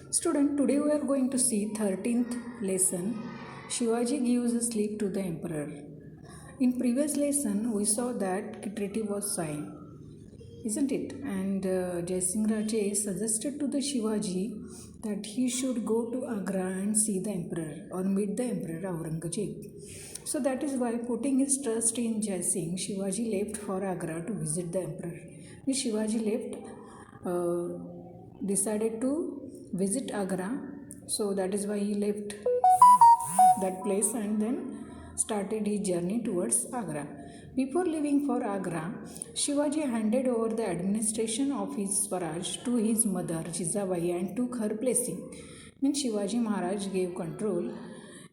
Student, today we are going to see 13th lesson. Shivaji gives a slip to the emperor. In previous lesson, we saw that treaty was signed, isn't it? And Jai Singh Raje suggested to the Shivaji that he should go to Agra and see the emperor or meet the emperor Aurangzeb. So that is why, putting his trust in Jai Singh, Shivaji left for Agra to visit the emperor. When Shivaji decided to visit Agra, so that is why he left that place and then started his journey towards Agra. Before leaving for Agra, Shivaji handed over the administration of his Swaraj to his mother Jijabai and took her blessing. Means Shivaji Maharaj gave control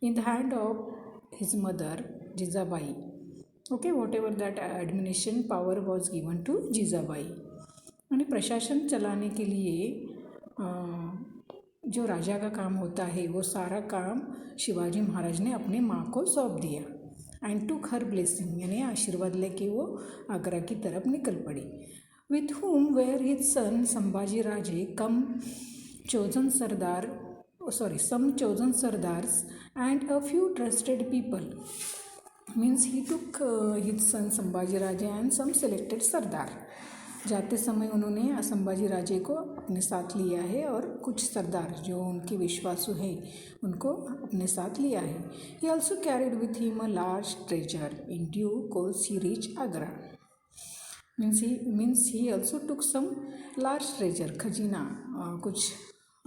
in the hand of his mother Jijabai. Okay, whatever that administration power was given to Jijabai. यानी प्रशासन चलाने के लिए जो राजा का काम होता है वो सारा काम शिवाजी महाराज ने अपने माँ को सौंप दिया एंड टू हर ब्लेसिंग यानी आशीर्वाद लेके वो आगरा की तरफ निकल पड़ी. With whom were his son Sambhaji Raje come chosen sardars and a few trusted people. Means he took his son Sambhaji Raje and some selected sardar. जाते समय उन्होंने संभाजी राजे को अपने साथ लिया है और कुछ सरदार जो उनके विश्वासु हैं उनको अपने साथ लिया है. He also carried with him a large treasure. In due course he reach Agra. Means he also took some large treasure खजीना, कुछ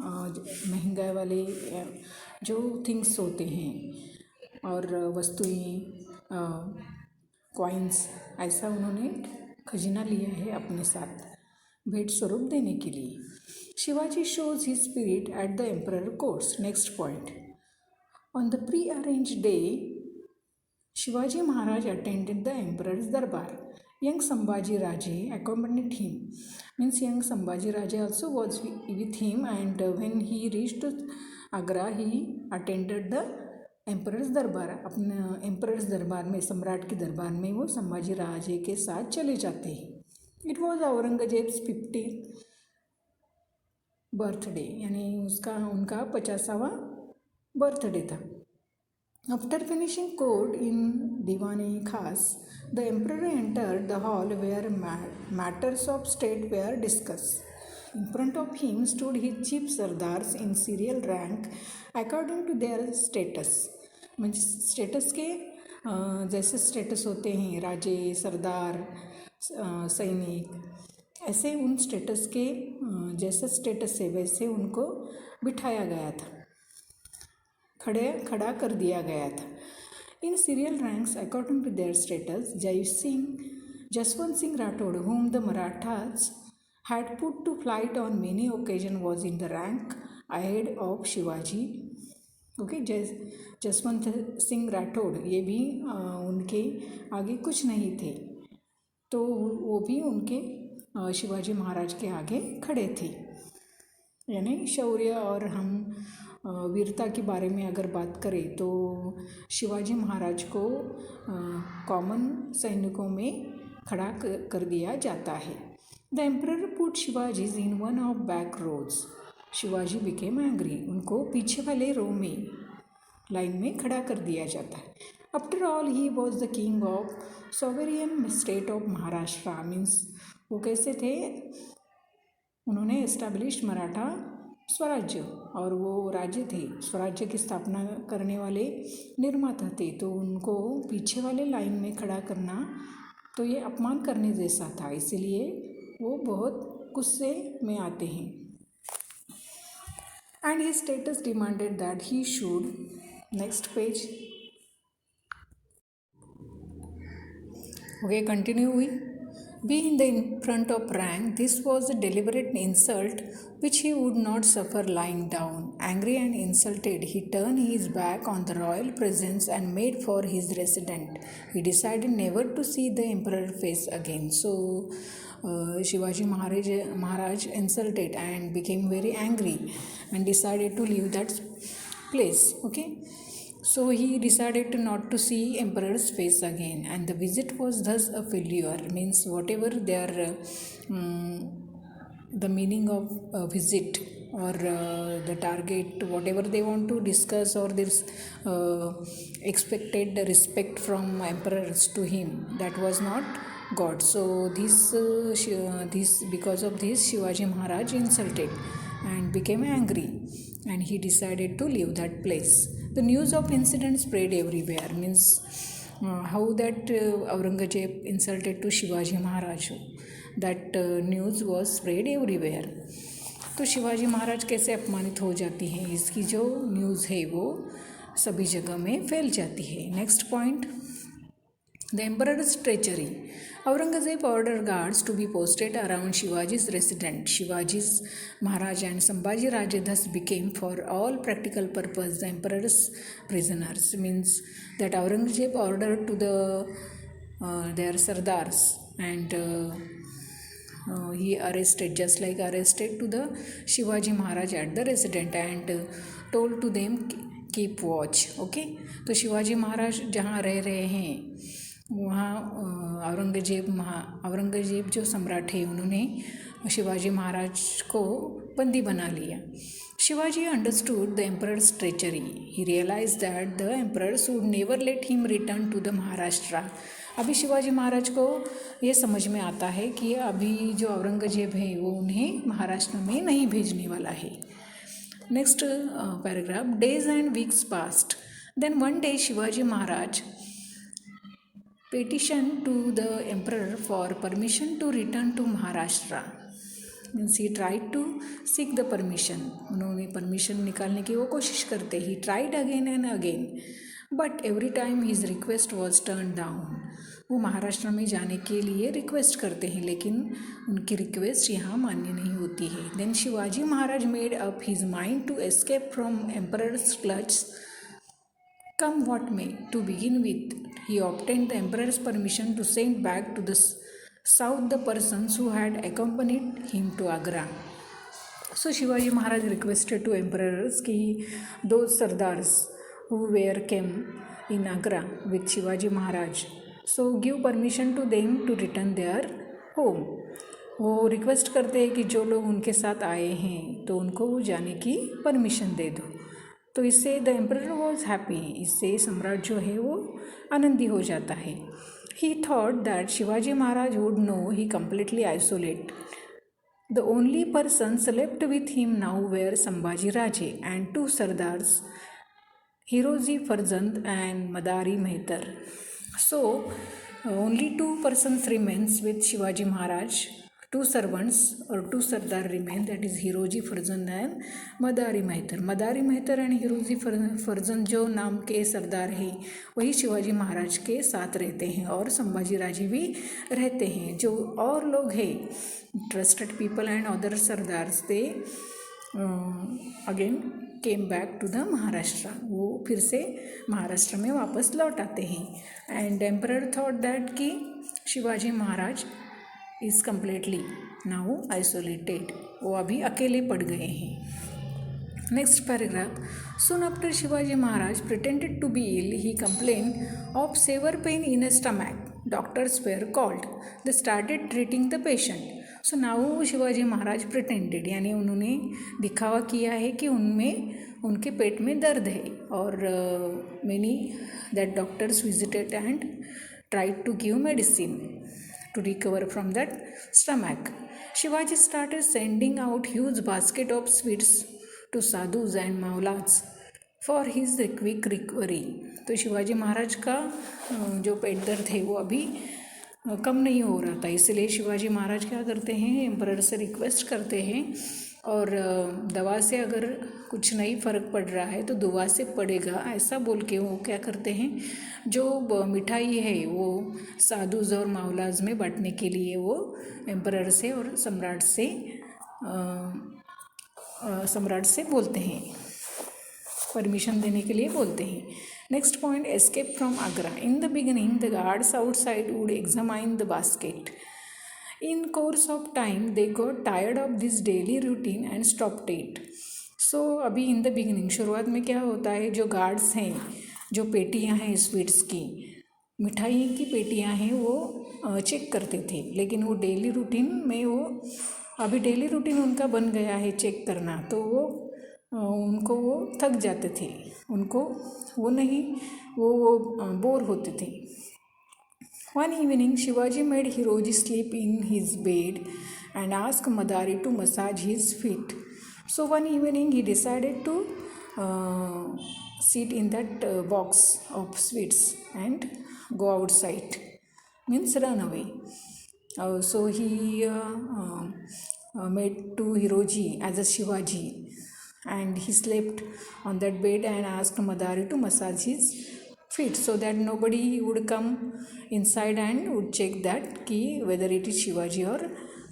महंगा वाले जो थिंग्स होते हैं और वस्तुएं, कॉइन्स, ऐसा उन्होंने खजीना लिया है अपने साथ भेंट स्वरूप देने के लिए. Shivaji shows his spirit at the emperor courts. Next point. On the pre arrange day Shivaji Maharaj attended the emperors दरबार. Young Sambhaji Raje accompanied him. Means young Sambhaji Raja also was with him, and when he reached Agra he attended the emperors दरबार. अपने emperors दरबार में, सम्राट के दरबार में वो संभाजी राजे के साथ चले जाते हैं. It was Aurangzeb's 50th birthday, यानी उनका 50वां बर्थडे था. After finishing court in Diwan Khas, the emperor entered the hall where matters of state were discuss. In front of him stood his chief sardars in serial rank according to their status. Means status के जैसे status होते हैं राजे, सरदार, सैनिक, ऐसे उन status के जैसा status है वैसे उनको बिठाया गया था, खड़ा कर दिया गया था. In serial ranks according to their status, Jaswant Singh Rathore, whom the Marathas had put to flight on many occasions, was in the rank ahead of Shivaji. Okay, Jaswant Singh Rathore ये भी उनके आगे कुछ नहीं थे, तो वो भी उनके शिवाजी महाराज के आगे खड़े थे. यानी शौर्य और हम वीरता के बारे में अगर बात करें तो शिवाजी महाराज को कॉमन सैनिकों में खड़ा कर दिया जाता है. The emperor put Shivaji in one of back rows. Shivaji became angry. उनको पीछे वाले रो में, लाइन में खड़ा कर दिया जाता है. After all he was the king of sovereign state of Maharashtra. Means वो कैसे थे, उन्होंने एस्टैब्लिश मराठा स्वराज्य, और वो राज्य थे, स्वराज्य की स्थापना करने वाले निर्माता थे. तो उनको पीछे वाले लाइन में खड़ा करना तो ये अपमान करने जैसा था, इसलिए वो बहुत गुस्से में आते हैं. And his status demanded that he should, next page, okay, continue we, be in the front of rank. This was a deliberate insult which he would not suffer lying down. Angry and insulted, he turned his back on the royal presence and made for his residence. He decided never to see the emperor face again. So Shivaji Maharaj insulted and became very angry and decided to leave that place. Okay, so he decided not to see emperor's face again, and the visit was thus a failure. Means whatever their the meaning of visit, or the target whatever they want to discuss, or this expected respect from emperors to him, that was not got. So this because of this Shivaji Maharaj insulted and became angry, and he decided to leave that place. The news of incident spread everywhere, means how that Aurangzeb insulted to Shivaji Maharaj, that news was spread everywhere. तो शिवाजी महाराज कैसे अपमानित हो जाती हैं, इसकी जो news है वो सभी जगह में फैल जाती है. Next point, the emperor's treachery. Aurangzeb ordered guards to be posted around Shivaji's residence. Shivaji's Maharaj and Sambhaji Raje thus became, for all practical purpose, the emperor's prisoners. Means that Aurangzeb ordered to their sardars, and he arrested, just like arrested to the Shivaji Maharaj at the residence, and told to them keep watch. Okay, तो शिवाजी महाराज जहाँ रह रहे हैं वहाँ औरंगजेब जो सम्राट है उन्होंने शिवाजी महाराज को बंदी बना लिया. Shivaji understood the emperor's treachery. He realise that the emperor's would never let him return to the Maharashtra. अभी शिवाजी महाराज को ये समझ में आता है कि अभी जो औरंगजेब है वो उन्हें महाराष्ट्र में नहीं भेजने वाला है. Next paragraph, days and weeks passed. Then one day Shivaji Maharaj petition to the emperor for permission to return to Maharashtra. Means he tried to seek the permission. उन्होंने परमिशन निकालने की वो कोशिश करते. He tried again and again, but every time his request was turned down. वो महाराष्ट्र में जाने के लिए रिक्वेस्ट करते हैं लेकिन उनकी रिक्वेस्ट यहाँ मान्य नहीं होती है. Then Shivaji Maharaj made up his mind to escape from emperor's clutch, come what may. To begin with, he obtained the emperor's permission to send back to the south the persons who had accompanied him to Agra. So Shivaji Maharaj requested to emperors कि those sardars who were came in Agra with Shivaji Maharaj, so give permission to them to return their home. वो request करते हैं कि जो लोग उनके साथ आए हैं तो उनको वो जाने की परमिशन दे दो. तो इससे द एम्परर वॉज हैप्पी. इससे सम्राट जो है वो आनंदी हो जाता है. He thought that Shivaji Maharaj would know he completely isolate. The only persons left with him now were Sambhaji Raje and two sardars, Hiroji Farzand and Madari Mehtar. So only 2 persons remains with Shivaji Maharaj. 2 servants or 2 sardar remain, that is Hiroji Farzand and Madari Mehtar. Madari Mehtar and Hiroji Farzand जो नाम के सरदार हैं वही शिवाजी महाराज के साथ रहते हैं और संभाजी राजे भी रहते हैं. जो और लोग हैं trusted people and other sardars, they again came back to the Maharashtra. वो फिर से महाराष्ट्र में वापस लौट आते हैं. एंड एम्परर थॉट दैट कि Shivaji Maharaj is completely now isolated. वो अभी अकेले पड़ गए हैं. Next paragraph, soon after Shivaji Maharaj pretended to be ill, he complained of severe pain in his stomach. Doctors were called. They started treating the patient. So now Shivaji Maharaj pretended, यानी उन्होंने दिखावा किया है कि उनके पेट में दर्द है, और many that doctors visited and tried to give medicine to recover from that stomach. Shivaji started sending out huge basket of sweets to sadhus and maulas for his quick recovery. तो शिवाजी महाराज का जो पेट दर्द है वो अभी कम नहीं हो रहा था, इसलिए शिवाजी महाराज क्या करते हैं, एम्परर से रिक्वेस्ट करते हैं, और दवा से अगर कुछ नहीं फ़र्क पड़ रहा है तो दुआ से पड़ेगा, ऐसा बोल के वो क्या करते हैं, जो मिठाई है वो साधुज और मावलाज में बांटने के लिए वो एम्परर से और सम्राट से बोलते हैं, परमिशन देने के लिए बोलते हैं. Next point, escape from Agra. In the beginning the guards outside would examine the basket. In course of time they got tired of this daily routine and stopped it. So अभी in the beginning शुरुआत में क्या होता है, जो guards हैं, जो पेटियां हैं स्वीट्स की, मिठाई की पेटियां हैं, वो चेक करते थे, लेकिन वो डेली रूटीन में वो अभी डेली रूटीन उनका बन गया है चेक करना, तो उनको वो थक जाते थे, उनको वो नहीं वो बोर होते थे. One evening, Shivaji made Hiroji sleep in his bed and asked Madari to massage his feet. So one evening, he decided to sit in that box of sweets and go outside, means run away. So he made to Hiroji as a Shivaji, and he slept on that bed and asked Madari to massage his feet so that nobody would come inside and would check that कि whether it is Shivaji और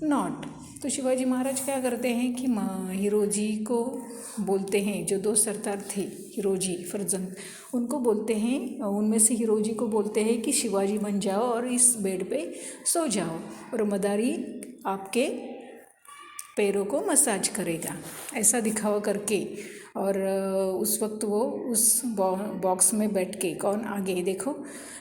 not. तो शिवाजी महाराज क्या करते हैं कि हिरोजी को बोलते हैं, जो 2 सरदार थे हिरोजी फर्जंद, उनको बोलते हैं, उनमें से हिरोजी को बोलते हैं कि शिवाजी बन जाओ और इस बेड पे सो जाओ और मदारी आपके पैरों को मसाज करेगा, ऐसा दिखावा करके. और उस वक्त वो उस बॉक्स में बैठ के, कौन आगे देखो,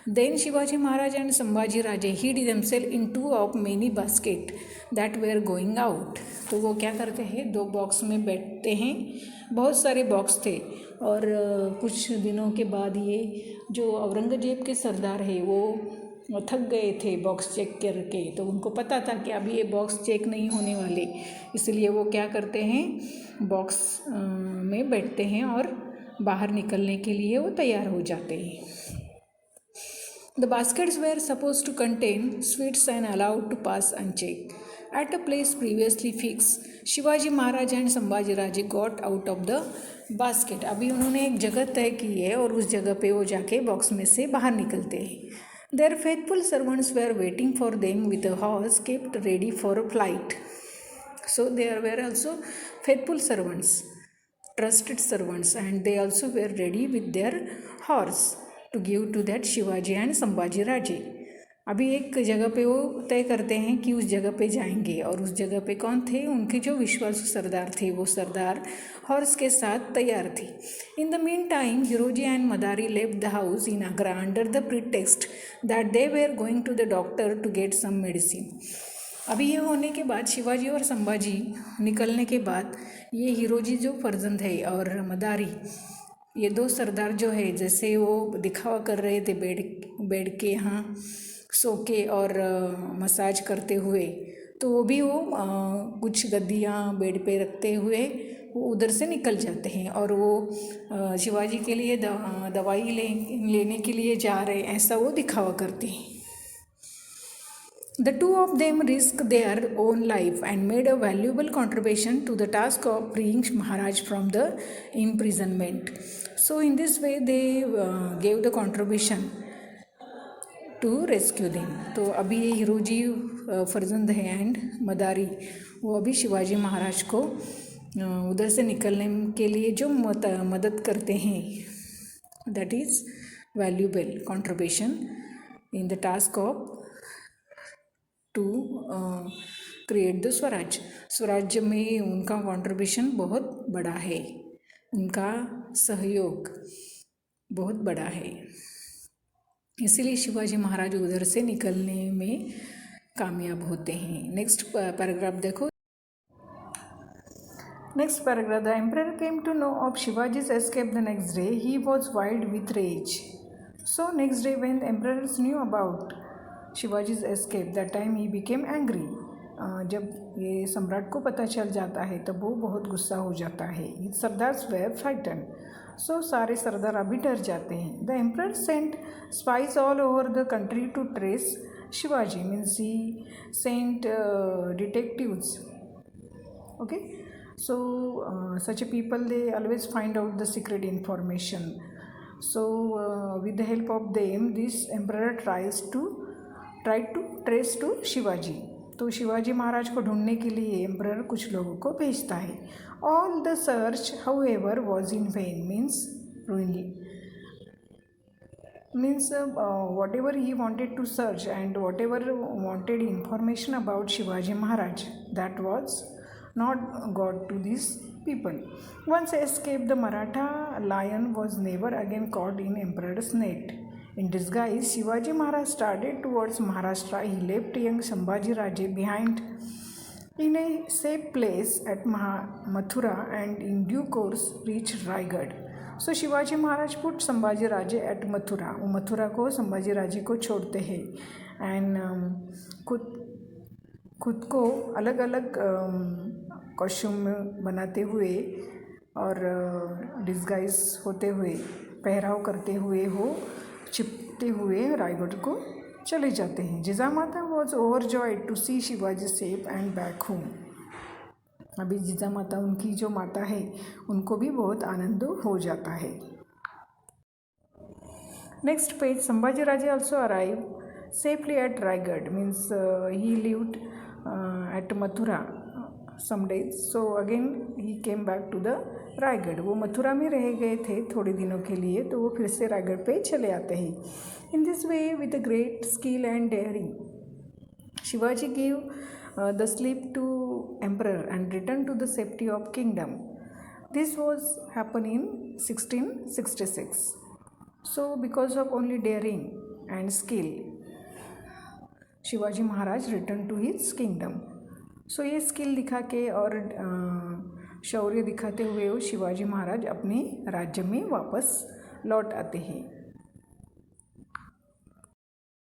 then Shivaji Maharaj and Sambhaji Raje hid themselves in 2 of many basket that were going out. तो वो क्या करते हैं, 2 बॉक्स में बैठते हैं, बहुत सारे बॉक्स थे. और कुछ दिनों के बाद ये जो औरंगजेब के सरदार है वो थक गए थे बॉक्स चेक करके, तो उनको पता था कि अभी ये बॉक्स चेक नहीं होने वाले, इसलिए वो क्या करते हैं, बॉक्स में बैठते हैं और बाहर निकलने के लिए वो तैयार हो जाते हैं. The baskets were supposed to contain sweets and allowed to pass unchecked. At a place previously fixed, Shivaji Maharaj and Sambhaji Raje got out of the basket. अभी उन्होंने एक जगह तय की है और उस जगह पे वो जाके बॉक्स में से बाहर निकलते हैं. Their faithful servants were waiting for them with a horse kept ready for a flight. So there were also faithful servants, trusted servants, and they also were ready with their horse to give to that Shivaji and Sambhaji Raje. अभी एक जगह पे वो तय करते हैं कि उस जगह पे जाएंगे, और उस जगह पे कौन थे, उनके जो विश्वासु सरदार थे, वो सरदार हॉर्स के साथ तैयार थे. In the mean time Hiroji and Madari left the house in Agra under the pretext that they were going to the doctor to get some medicine. अभी ये होने के बाद, शिवाजी और संभाजी निकलने के बाद, ये हिरोजी जो फर्जंद है और मदारी, ये 2 सरदार जो है, जैसे वो दिखावा कर रहे थे बेड के यहाँ सो के और मसाज करते हुए, तो वो भी कुछ गद्दियाँ बेड पे रखते हुए वो उधर से निकल जाते हैं और वो शिवाजी के लिए दवाई लेने के लिए जा रहे, ऐसा वो दिखावा करते हैं. The 2 of them risked their own life and made a valuable contribution to the task of freeing Maharaj from the imprisonment. So in this way they gave the contribution to rescue them. तो अभी ये हिरोजी फर्जंद है and मदारी, वो अभी शिवाजी महाराज को उधर से निकलने के लिए जो मदद करते हैं, that is valuable contribution in the task of to create the swaraj. स्वराज्य में उनका कंट्रीब्यूशन बहुत बड़ा है, उनका सहयोग बहुत बड़ा है, इसीलिए शिवाजी महाराज उधर से निकलने में कामयाब होते हैं. नेक्स्ट पैराग्राफ देखो. Next paragraph. The emperor came to know of Shivaji's escape the next day. He was wild with rage. So next day when the emperors knew about Shivaji's escape, that time he became angry. जब ये सम्राट को पता चल जाता है तब वो बहुत गुस्सा हो जाता है. His sardars were frightened. So सारे सरदार अभी डर जाते हैं. The emperor sent spies all over the country to trace Shivaji, means he sent detectives. Okay, so such a people, they always find out the secret information. So with the help of them, this emperor tried to trace to Shivaji. तो शिवाजी महाराज को ढूंढने के लिए emperor कुछ लोगों को भेजता है. All the search however was in when, means ruinly, means whatever he wanted to search and whatever wanted information about Shivaji Maharaj, that was not got to these people. Once escaped, the Maratha lion was never again caught in emperor's net. In disguise, Shivaji Maharaj started towards Maharashtra. He left young Sambhaji Raje behind in a safe place at Mathura and in due course reached Raigad. So Shivaji Maharaj put Sambhaji Raje at Mathura. वो मथुरा को संभाजी राजे को छोड़ते हैं and खुद को अलग अलग costume बनाते हुए और डिस्गाइज होते हुए पहराव करते हुए हो छिपते हुए रायगढ़ को चले जाते हैं. Jijamata was overjoyed to see Shivaji safe and back home. अभी जिजामाता उनकी जो माता है उनको भी बहुत आनंद हो जाता है. Next page. Sambhaji Raje also arrive safely at Raigad means he lived at Mathura some days. So again he came back to the Raigad. वो मथुरा में रह गए थे थोड़े दिनों के लिए, तो वो फिर से रायगढ़ पे चले आते हैं. In this way with a great skill and daring Shivaji give the slip to emperor and return to the safety of kingdom. This was happen in 1666. So because of only daring and skill Shivaji Maharaj return to his kingdom. So ये skill दिखा के और शौर्य दिखाते हुए वो शिवाजी महाराज अपने राज्य में वापस लौट आते हैं.